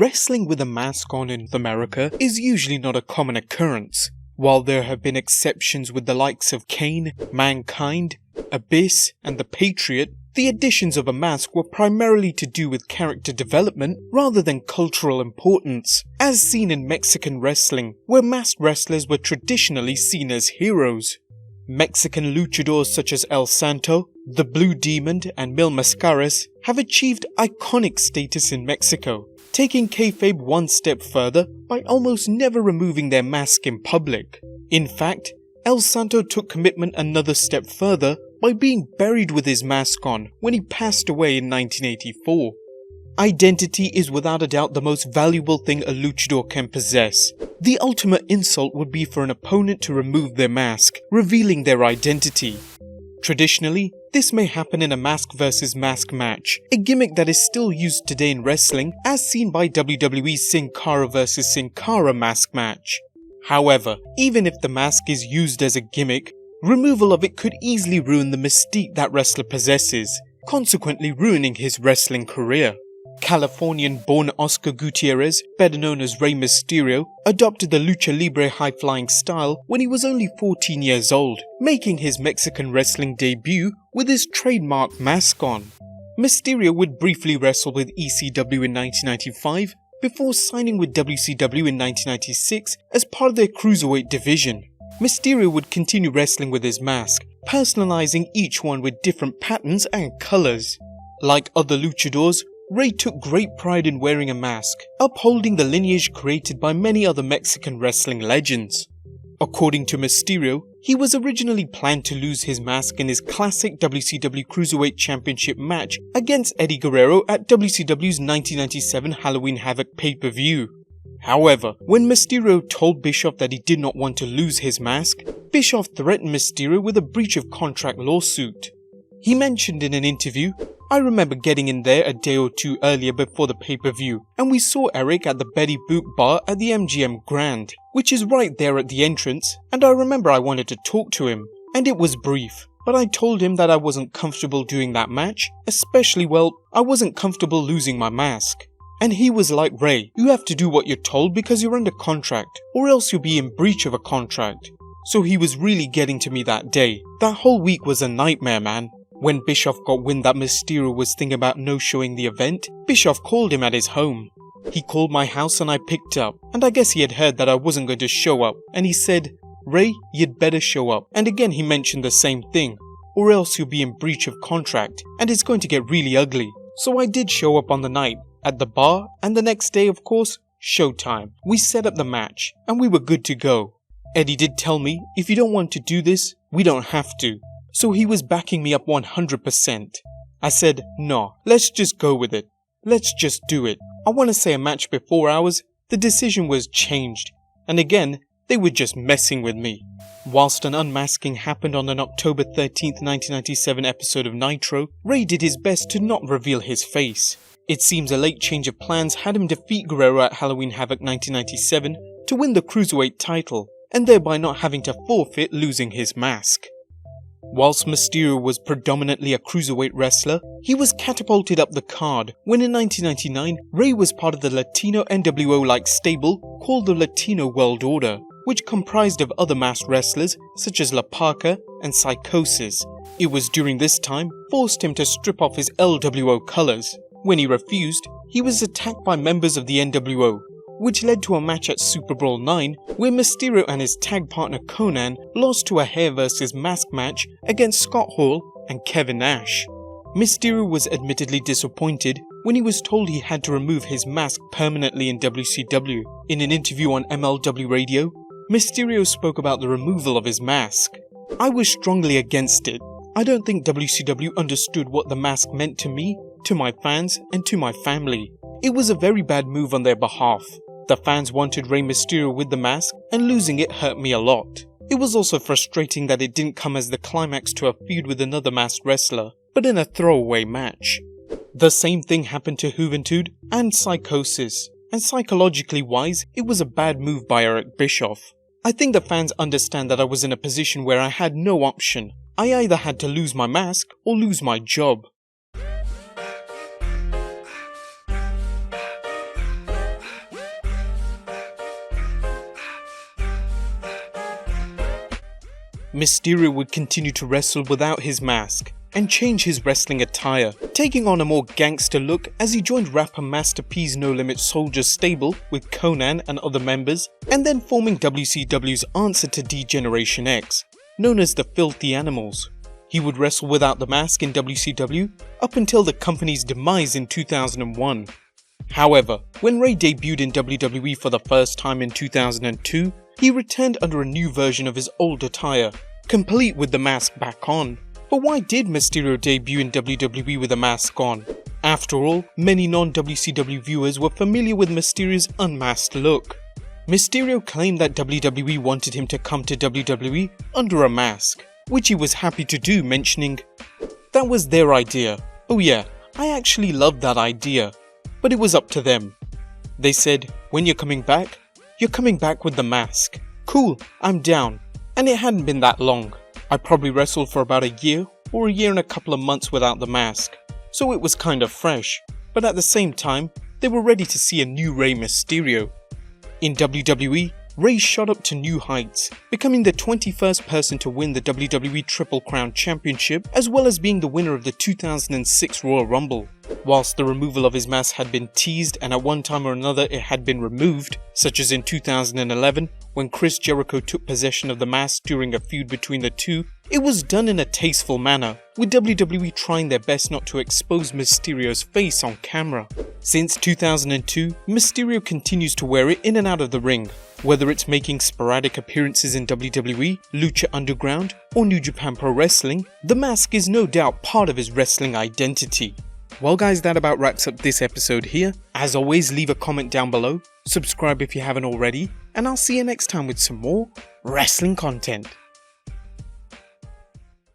Wrestling with a mask on in America is usually not a common occurrence. While there have been exceptions with the likes of Kane, Mankind, Abyss, and The Patriot, the additions of a mask were primarily to do with character development rather than cultural importance, as seen in Mexican wrestling, where masked wrestlers were traditionally seen as heroes. Mexican luchadors such as El Santo, the Blue Demon, and Mil Mascaras have achieved iconic status in Mexico, taking kayfabe one step further by almost never removing their mask in public. In fact, El Santo took commitment another step further by being buried with his mask on when he passed away in 1984. Identity is without a doubt the most valuable thing a luchador can possess. The ultimate insult would be for an opponent to remove their mask, revealing their identity. Traditionally, this may happen in a mask versus mask match, a gimmick that is still used today in wrestling as seen by WWE's Sin Cara vs Sin Cara mask match. However, even if the mask is used as a gimmick, removal of it could easily ruin the mystique that wrestler possesses, consequently ruining his wrestling career. Californian-born Oscar Gutierrez, better known as Rey Mysterio, adopted the lucha libre high-flying style when he was only 14 years old, making his Mexican wrestling debut with his trademark mask on. Mysterio would briefly wrestle with ECW in 1995, before signing with WCW in 1996 as part of their cruiserweight division. Mysterio would continue wrestling with his mask, personalizing each one with different patterns and colors. Like other luchadors, Rey took great pride in wearing a mask, upholding the lineage created by many other Mexican wrestling legends. According to Mysterio, he was originally planned to lose his mask in his classic WCW Cruiserweight Championship match against Eddie Guerrero at WCW's 1997 Halloween Havoc pay-per-view. However, when Mysterio told Bischoff that he did not want to lose his mask, Bischoff threatened Mysterio with a breach of contract lawsuit. He mentioned in an interview, "I remember getting in there a day or two earlier before the pay-per-view, and we saw Eric at the Betty Boop bar at the MGM Grand, which is right there at the entrance, and I remember I wanted to talk to him, and it was brief, but I told him that I wasn't comfortable doing that match, especially, I wasn't comfortable losing my mask. And he was like, Rey, you have to do what you're told because you're under contract, or else you'll be in breach of a contract." So he was really getting to me that day. That whole week was a nightmare, man. When Bischoff got wind that Mysterio was thinking about no-showing the event, Bischoff called him at his home. He called my house and I picked up, and I guess he had heard that I wasn't going to show up, and he said, "Rey, you'd better show up." And again he mentioned the same thing, "Or else you'll be in breach of contract, and it's going to get really ugly." So I did show up on the night, at the bar, and the next day, of course, showtime. We set up the match, and we were good to go. Eddie did tell me, if you don't want to do this, we don't have to. So he was backing me up 100%. I said, "No, let's just go with it. Let's just do it." I want to say a match before ours, the decision was changed. And again, they were just messing with me. Whilst an unmasking happened on an October 13th, 1997 episode of Nitro, Rey did his best to not reveal his face. It seems a late change of plans had him defeat Guerrero at Halloween Havoc 1997 to win the Cruiserweight title, and thereby not having to forfeit losing his mask. Whilst Mysterio was predominantly a cruiserweight wrestler, he was catapulted up the card when in 1999, Rey was part of the Latino NWO-like stable called the Latino World Order, which comprised of other masked wrestlers such as La Parka and Psychosis. It was during this time forced him to strip off his LWO colors. When he refused, he was attacked by members of the NWO, which led to a match at Super Bowl IX where Mysterio and his tag partner Conan lost to a hair versus mask match against Scott Hall and Kevin Nash. Mysterio was admittedly disappointed when he was told he had to remove his mask permanently in WCW. In an interview on MLW Radio, Mysterio spoke about the removal of his mask. "I was strongly against it. I don't think WCW understood what the mask meant to me, to my fans, and to my family. It was a very bad move on their behalf. The fans wanted Rey Mysterio with the mask, and losing it hurt me a lot. It was also frustrating that it didn't come as the climax to a feud with another masked wrestler, but in a throwaway match." The same thing happened to Juventud and Psychosis, and psychologically wise, it was a bad move by Eric Bischoff. I think the fans understand that I was in a position where I had no option. I either had to lose my mask or lose my job. Mysterio would continue to wrestle without his mask and change his wrestling attire, taking on a more gangster look as he joined rapper Master P's No Limit Soldiers stable with Conan and other members, and then forming WCW's answer to D-Generation X, known as the Filthy Animals. He would wrestle without the mask in WCW up until the company's demise in 2001. However, when Rey debuted in WWE for the first time in 2002, he returned under a new version of his old attire, complete with the mask back on. But why did Mysterio debut in WWE with a mask on? After all, many non-WCW viewers were familiar with Mysterio's unmasked look. Mysterio claimed that WWE wanted him to come to WWE under a mask, which he was happy to do, mentioning, "That was their idea. Oh yeah, I actually loved that idea. But it was up to them. They said, when you're coming back with the mask. Cool, I'm down." And it hadn't been that long. I probably wrestled for about a year or a year and a couple of months without the mask, so it was kind of fresh, but at the same time, they were ready to see a new Rey Mysterio. In WWE, Rey shot up to new heights, becoming the 21st person to win the WWE Triple Crown Championship, as well as being the winner of the 2006 Royal Rumble. Whilst the removal of his mask had been teased and at one time or another it had been removed, such as in 2011 when Chris Jericho took possession of the mask during a feud between the two, it was done in a tasteful manner, with WWE trying their best not to expose Mysterio's face on camera. Since 2002, Mysterio continues to wear it in and out of the ring, whether it's making sporadic appearances in WWE, Lucha Underground, or New Japan Pro Wrestling. The mask is no doubt part of his wrestling identity. Well guys, that about wraps up this episode here. As always, leave a comment down below, subscribe if you haven't already, and I'll see you next time with some more wrestling content.